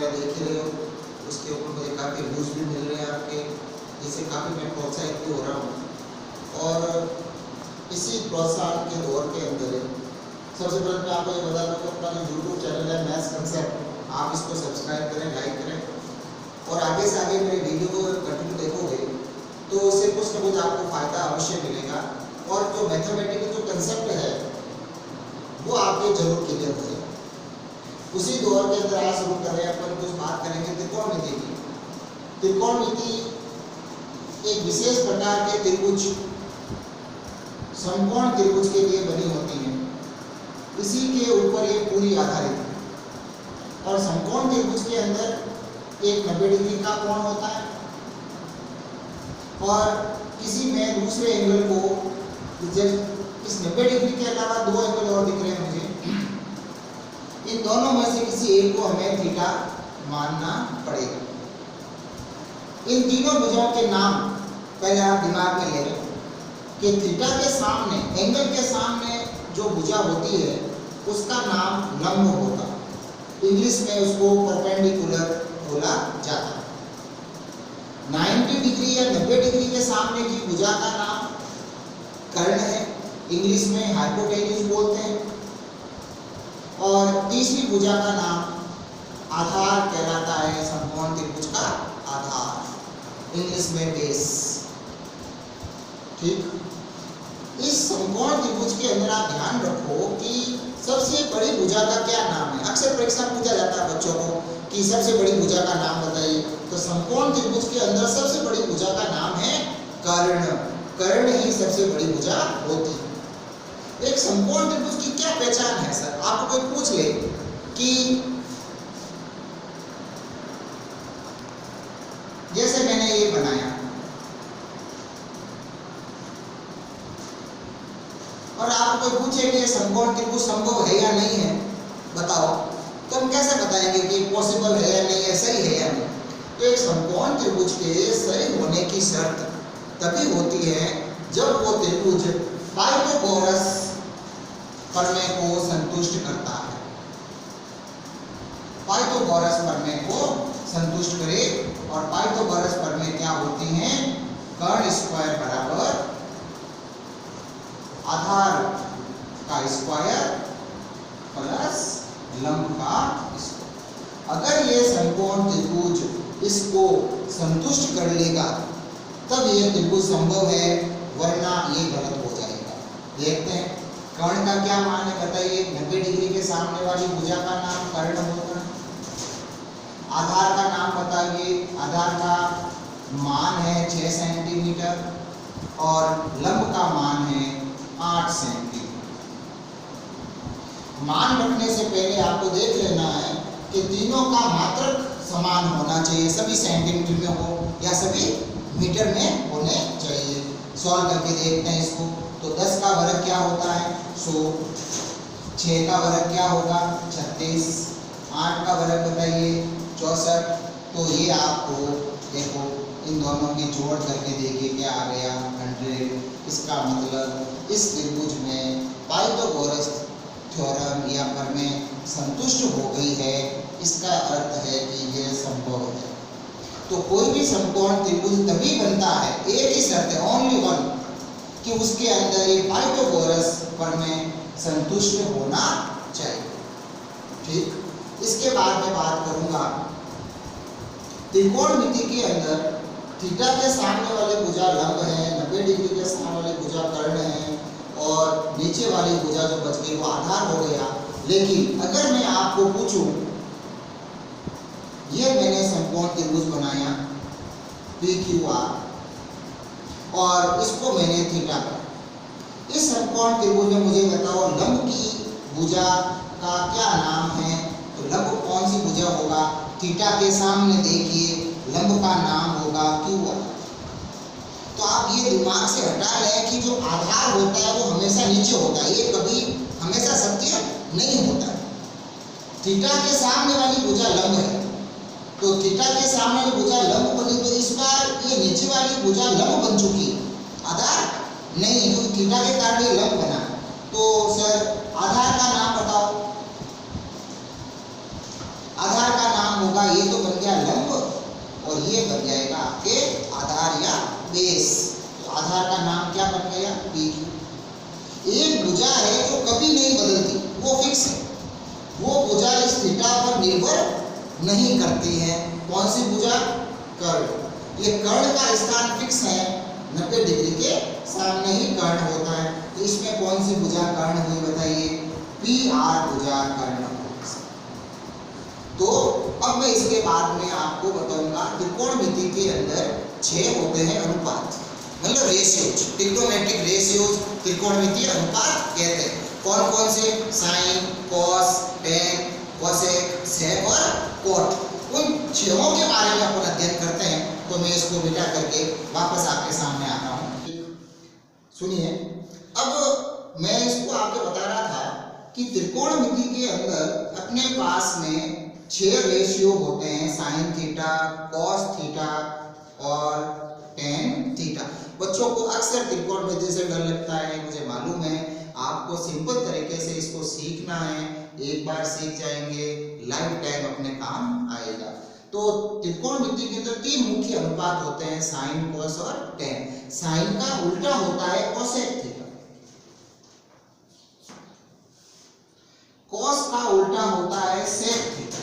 वगैरह देख ही रहे हो, उसके ऊपर मुझे काफ़ी व्यूज़ भी मिल रहे हैं आपके, जिससे काफ़ी मैं प्रोत्साहित भी हो रहा हूँ। और इसी प्रोत्साहन के दौर के अंदर सबसे पहले मैं आपको ये बता दूँ कि अपना जो यूट्यूब चैनल है मैथ्स कंसेप्ट, आप इसको सब्सक्राइब करें, लाइक करें और आगे से आगे मेरे वीडियो को कंटिन्यू देखोगे तो उससे कुछ न कुछ आपको फ़ायदा अवश्य मिलेगा और जो मैथमेटिकल जो कंसेप्ट है वो आपके जरूर क्लियर हो जाए। उसी दौर के अंदर आज शुरू कर रहे हैं अपन कुछ बात करेंगे त्रिकोणमिति की। त्रिकोणमिति एक विशेष प्रकार के त्रिभुज, समकोण त्रिभुज के लिए बनी होती है, इसी के ऊपर ये पूरी आधारित है। और समकोण त्रिभुज के अंदर एक 90 डिग्री का कोण होता है और किसी में दूसरे एंगल को, जब इस 90 डिग्री के अलावा दो एंगल और दिख रहे हैं मुझे, इन दोनों में से किसी एक को हमें थीटा मानना पड़ेगा। इन तीनों भुजाओं के नाम पहले आप दिमाग में ले लें कि थीटा के सामने, एंगल के सामने जो भुजा होती है उसका नाम लंब होता है, इंग्लिश में उसको परपेंडिकुलर बोला जाता है। 90 डिग्री या 90 डिग्री के सामने की भुजा का नाम कर्ण है, इंग्लिश में हाइपोटेन्यूज बोलते हैं। और तीसरी भुजा का नाम आधार कहलाता है, समकोण त्रिभुज का आधार, इंग्लिश में बेस। ठीक, इस समकोण त्रिभुज के अंदर आप ध्यान रखो कि सबसे बड़ी भुजा का क्या नाम है। अक्सर परीक्षा पूछा जाता है बच्चों को कि सबसे बड़ी भुजा का नाम बताइए, तो समकोण त्रिभुज के अंदर सबसे बड़ी भुजा का नाम है कर्ण। कर्ण ही सबसे बड़ी भुजा होती है। एक समकोण त्रिभुज की क्या पहचान है सर? आपको कोई पूछ ले कि जैसे मैंने ये बनाया और आपको कोई पूछे कि ये समकोण त्रिभुज संभव है या नहीं है, बताओ, तो हम कैसे बताएंगे कि पॉसिबल है या नहीं है, सही है या नहीं? तो एक समकोण त्रिभुज के सही होने की शर्त तभी होती है जब वो त्रिभुज पाइथागोरस प्रमेय को संतुष्ट करता है। पाइथागोरस प्रमेय को संतुष्ट करे, और पाइथागोरस प्रमेय क्या होती हैं? कर्ण स्क्वायर बराबर आधार का स्क्वायर प्लस लंब का स्क्वायर। अगर ये समकोण त्रिभुज इसको संतुष्ट कर लेगा तब ये त्रिभुज संभव है, वरना ये गलत हो जाएगा। देखते हैं कर्ण का क्या मान है, बताइए। 90 डिग्री के सामने वाली भुजा का नाम कर्ण होगा। आधार का नाम बताइए। आधार का मान है 6 सेंटीमीटर और लंब का मान है 8 सेंटीमीटर। मान रखने से पहले आपको देख लेना है कि तीनों का मात्रक समान होना चाहिए, सभी सेंटीमीटर में हो या सभी मीटर में होने चाहिए। सॉल्व करके देखते हैं इसको। तो 10 का वर्ग क्या होता है? 100। 6 का वर्ग क्या होगा? 36। 8 का वर्ग बताइए? 64। तो ये आपको देखो इन दोनों की जोड़ करके देखिए क्या आ गया? 100। इसका मतलब इस त्रिभुज में पाइथागोरस थ्योरम या प्रमेय संतुष्ट हो गई है। इसका अर्थ है कि यह संभव है। तो कोई भी समकोण त्रिभुज तभी बनता है, एक ही शर्त है, ओनली वन, कि उसके अंदर ये पाइथागोरस प्रमेय संतुष्ट होना चाहिए। ठीक, इसके बाद मैं बात करूंगा त्रिकोणमिति के अंदर थीटा के सामने वाली भुजा लंब है, 90 डिग्री के सामने वाली भुजा कर्ण है और नीचे वाली भुजा जो बच गई वो आधार हो गया। लेकिन अगर मैं आपको पूछूं, ये मैंने समकोण त्रिभुज बनाया PQR और इसको मैंने थीटा कहा। इस समकोण त्रिभुज में मुझे बताओ लंब की भुजा का क्या नाम है? तो लंब कौन सी भुजा होगा? थीटा के सामने देखिए लंब का नाम होगा QR। तो आप ये दिमाग से हटा लें कि जो आधार होता है वो हमेशा नीचे होता है, ये कभी हमेशा सत्य नहीं होता। थीटा के सामने वाली भुजा लंब है, तो थीटा के सामने वाली भुजा लंब बनी, तो इस बार ये नीचे वाली भुजा लंब बन चुकी है, आधार नहीं है, क्योंकि थीटा के कारण ये लंब बना। तो सर आधार का नाम बताओ। आधार का नाम होगा नहीं करती है। कौन सी भुजा? कर्ण। ये कर्ण का स्थान फिक्स है, 90 डिग्री के सामने ही कर्ण होता है। तो इसमें कौन सी भुजा कर्ण हुई बताइए? पी आर भुजा कर्ण। तो अब मैं इसके बाद में आपको बताऊंगा त्रिकोणमिति के अंदर 6 होते हैं अनुपात, मतलब रेशियोज, ट्रिग्नोमेट्रिक रेशियोज त्रिकोणमितीय अनुपात कहते हैं। कौन कौन से? Sign, cos, tan, cosec, sec और कोट। उन 6 के बारे में अपन अध्ययन करते हैं। तो मैं इसको मिटा करके वापस आपके सामने आ रहा हूँ। सुनिए, अब मैं इसको आपको बता रहा था कि त्रिकोणमिति के अंदर अपने पास में 6 रेशियो होते हैं, साइन थीटा, कॉस थीटा और टेन थीटा। बच्चों को अक्सर त्रिकोणमिति से डर लगता है, मुझे मालूम है। आपको सिंपल तरीके से इसको सीखना है, एक बार सीख जाएंगे लाइफ टाइम अपने काम आएगा। तो त्रिकोणमिति के अंदर 3 मुख्य अनुपात होते हैं, साइन, कॉस और टेन। साइन का उल्टा होता है कोसेक थीटा, कॉस का उल्टा होता है सेक थीटा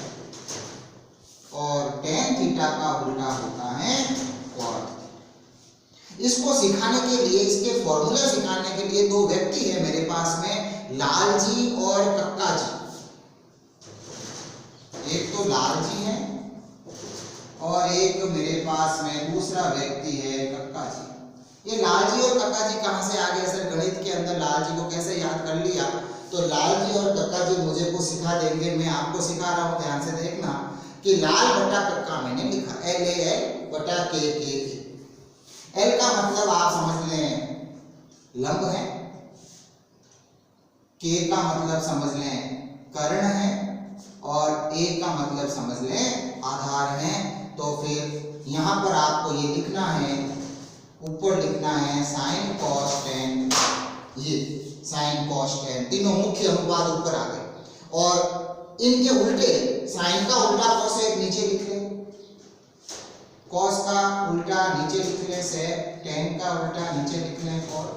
और टेन थीटा का उल्टा होता है कॉट। इसको सिखाने के लिए, इसके फॉर्मूला सिखाने के लिए 2 व्यक्ति है मेरे पास में, लाल जी और कक्का जी। एक तो लाल जी है और एक मेरे पास में दूसरा व्यक्ति है कक्का जी। ये लाल जी और कक्का जी कहां से आ गए? सर गणित के अंदर लाल जी को कैसे याद कर लिया? तो लाल जी और कक्का जी मुझे को सिखा देंगे, मैं आपको सिखा रहा हूं, ध्यान से देखना कि लाल बटा कक्का मैंने लिखा LAL बटा KK। L का मतलब आप समझ लें लंब है, K का मतलब समझ लें कर्ण है और A का मतलब समझ लें आधार है। तो फिर यहां पर आपको ये लिखना है, ऊपर लिखना है साइन कॉस टेन। ये साइन कॉस टेन तीनों मुख्य अनुपात ऊपर आ गए और इनके उल्टे, साइन का उल्टा कोसेक नीचे लिख ले, कॉस का उल्टा नीचे लिख ले सेक, टेन का उल्टा नीचे लिख ले कॉट।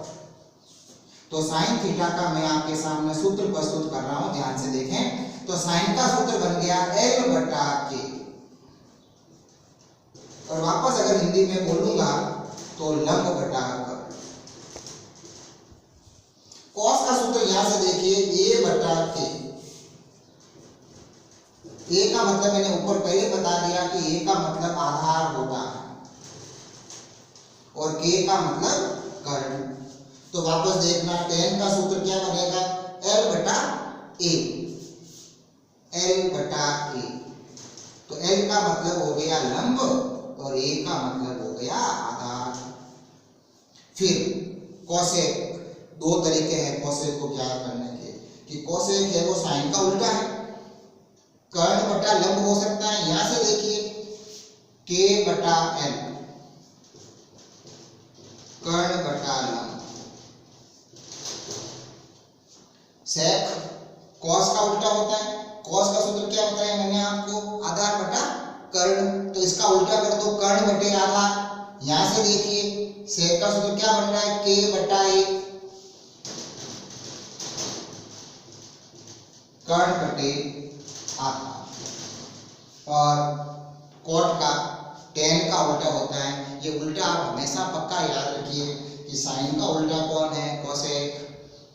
तो साइन थीटा का मैं आपके सामने सूत्र प्रस्तुत कर रहा हूं, ध्यान से देखें। तो साइन का सूत्र बन गया L बटा K और वापस अगर हिंदी में बोलूंगा तो लंब बटा कर्ण। कॉस का सूत्र यहां से देखिए A बटा K। A का मतलब मैंने ऊपर पहले बता दिया कि A का मतलब आधार होता है और K का मतलब कर्ण। तो वापस देखना, टेन का सूत्र क्या बनेगा? L बटा A, L बटा A। तो L का मतलब हो गया लंब और A का मतलब हो गया आधार। फिर कोसेक, 2 तरीके हैं कोसेक को ज्ञात करने के, कि कोसेक है वो साइन का उल्टा है, कर्ण बटा लंब हो सकता है। यहां से देखिए K बटा L, कर्ण बटा लंब। सेक कॉस का उल्टा होता है, कॉस का सूत्र क्या बताया मैंने आपको? आधार बटा कर्ण। तो इसका उल्टा कर दो, कर्ण बटे आधार। यहां से देखिए सेक का सूत्र क्या बन रहा है? K बटा A, कर्ण बटे आधार। और कॉट का, टेन का उल्टा होता है। ये उल्टा आप हमेशा पक्का याद रखिए कि साइन का उल्टा कौन है? कोसेक,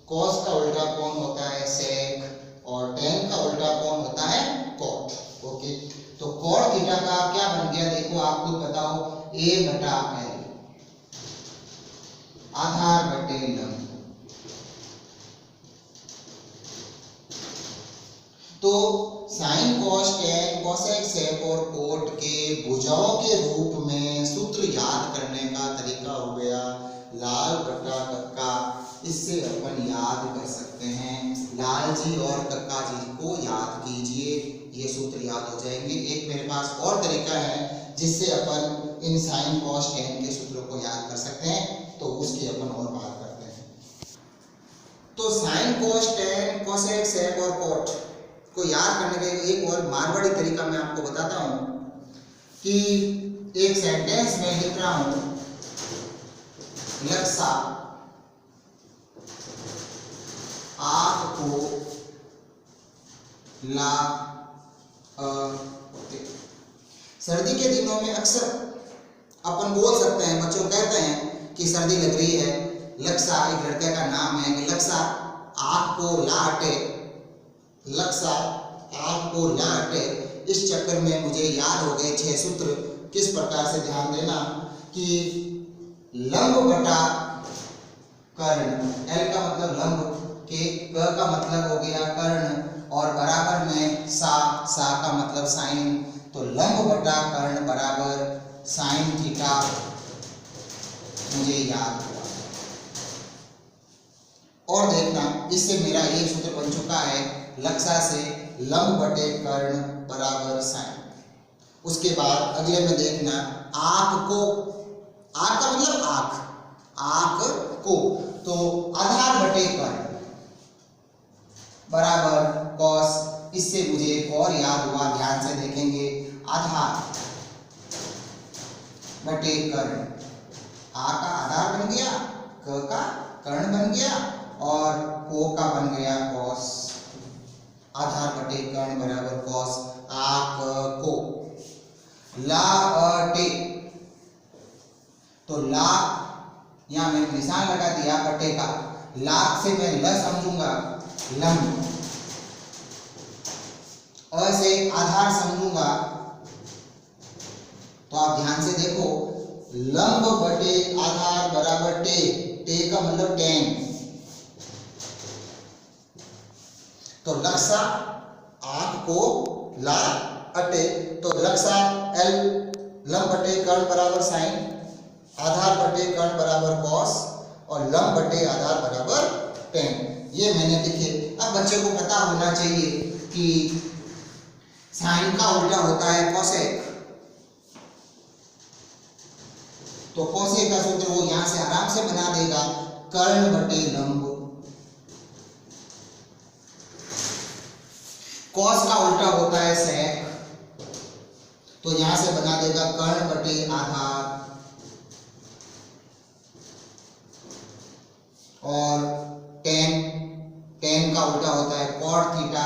कॉस का उल्टा कौन होता है? सेक और टेन का उल्टा कौन होता है? कॉट। ओके, तो कॉट थीटा का क्या बन गया? देखो आप खुद बताओ, A बटा L, आधार बटे लंब। तो sine cos tan cosec sec और कोट के भुजाओं के रूप में सूत्र याद करने का तरीका हो गया लाल बटा कक्का। इससे अपन याद कर सकते हैं, लाल जी और कक्का जी को याद कीजिए, ये सूत्र याद हो जाएंगे। एक मेरे पास और तरीका है जिससे अपन इन साइन कॉस टेन के सूत्रों को याद कर सकते हैं, तो उसकी अपन और बात करते हैं। तो sine cos tan cosec sec और कोट को याद करने का एक और मारवाड़ी तरीका मैं आपको बताता हूं कि एक सेंटेंस में लिख रहा हूं, लक्सा आपको ला सर्दी के दिनों में अक्सर अपन बोल सकते हैं, बच्चों कहते हैं कि सर्दी लग रही है। लक्सा एक लड़के का नाम है कि लक्सा आँख को ला अटे, लक्सा आँख को ला अटे। इस चक्कर में मुझे याद हो गए 6 सूत्र। किस प्रकार से, ध्यान देना कि लंब बटा कर्ण, एल का मतलब लंब, के क का मतलब हो गया कर्ण और बराबर में सा का मतलब साइन। तो लंब बटा कर्ण बराबर साइन थीटा मुझे याद हुआ। और देखना, इससे मेरा एक सूत्र बन चुका है, लक्सा से लंब बटे कर्ण बराबर साइन। उसके बाद अगले में देखना, आँख को, आँख का मतलब आँख, आँख को, तो आधार बटे कर्ण बराबर कॉस। इससे मुझे एक और याद हुआ, ध्यान से देखेंगे, आधार बटे कर्ण, आ का आधार बन गया, क का कर्ण बन गया और को का बन गया कॉस। आधार बटे कर्ण बराबर कॉस। आक को ला अटे, तो ला यहां मैंने निशान लगा दिया बटे का, लाख से मैं ल समझूंगा लंब, अ से आधार समझूंगा। तो आप ध्यान से देखो, लंब बटे आधार बराबर टे, टे का मतलब टेन। तो लक्सा आँख को ला अटे, तो लक्सा एल लंब बटे कर्ण बराबर साइन, आधार बटे कर्ण बराबर कॉस और लंब बटे आधार बराबर टेन। ये मैंने लिखे। अब बच्चे को पता होना चाहिए कि साइन का उल्टा होता है कोसेक। तो कोसेक का सूत्र वो यहां से आराम से बना देगा, कर्ण बटे लंब। कॉस का उल्टा होता है सेक, तो यहां से बना देगा कर्ण बटे आधार। और टेन, टेन का उल्टा होता है कॉट थीटा,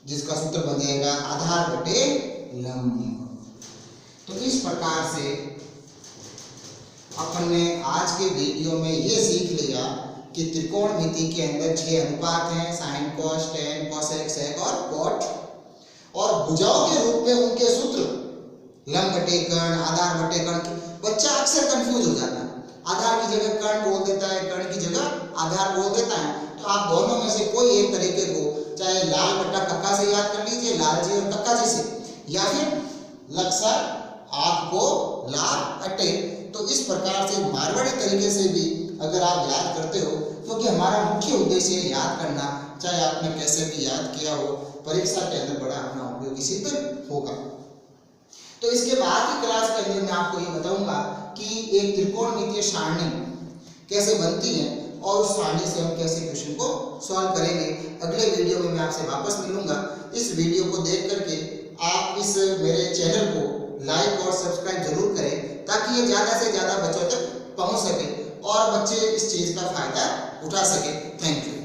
जिसका सूत्र बन जाएगा आधार बटे लंब। तो इस प्रकार से अपन ने आज के वीडियो में ये सीख लिया कि त्रिकोणमिति के अंदर 6 अनुपात हैं, sine cos tan cosec sec और कॉट। और भुजाओं के रूप में उनके सूत्र लंब बटे कर्ण, आधार बटे कर्ण। बच्चा अक्सर कंफ्यूज हो जाता है, आधार की जगह कर्ण बोल देता है, कर्ण की जगह आधार बोल देता है। तो आप दोनों में से कोई एक तरीके को, चाहे लाल बट्टा कक्का से याद कर लीजिए, लाल जी और कक्का जी से, या फिर लक्सा आँख को ला अटे। तो इस प्रकार से मारवाड़ी तरीके से भी अगर आप याद करते हो, क्योंकि हमारा मुख्य उद्देश्य है याद करना, चाहे आपने कैसे भी याद किया हो, परीक्षा के अंदर बड़ा अपना उपयोगी सिद्ध होगा। तो इसके बाद की क्लास के अंदर मैं आपको ये बताऊंगा कि एक त्रिकोणमितीय सारणी कैसे बनती है और उस सारणी से हम कैसे क्वेश्चन को सॉल्व करेंगे। अगले वीडियो में मैं आपसे वापस मिलूंगा। इस वीडियो को देख करके आप इस मेरे चैनल को लाइक और सब्सक्राइब जरूर करें, ताकि ये ज़्यादा से ज़्यादा बच्चों तक पहुंच सके और बच्चे इस चीज़ का फायदा उठा सके। Thank you.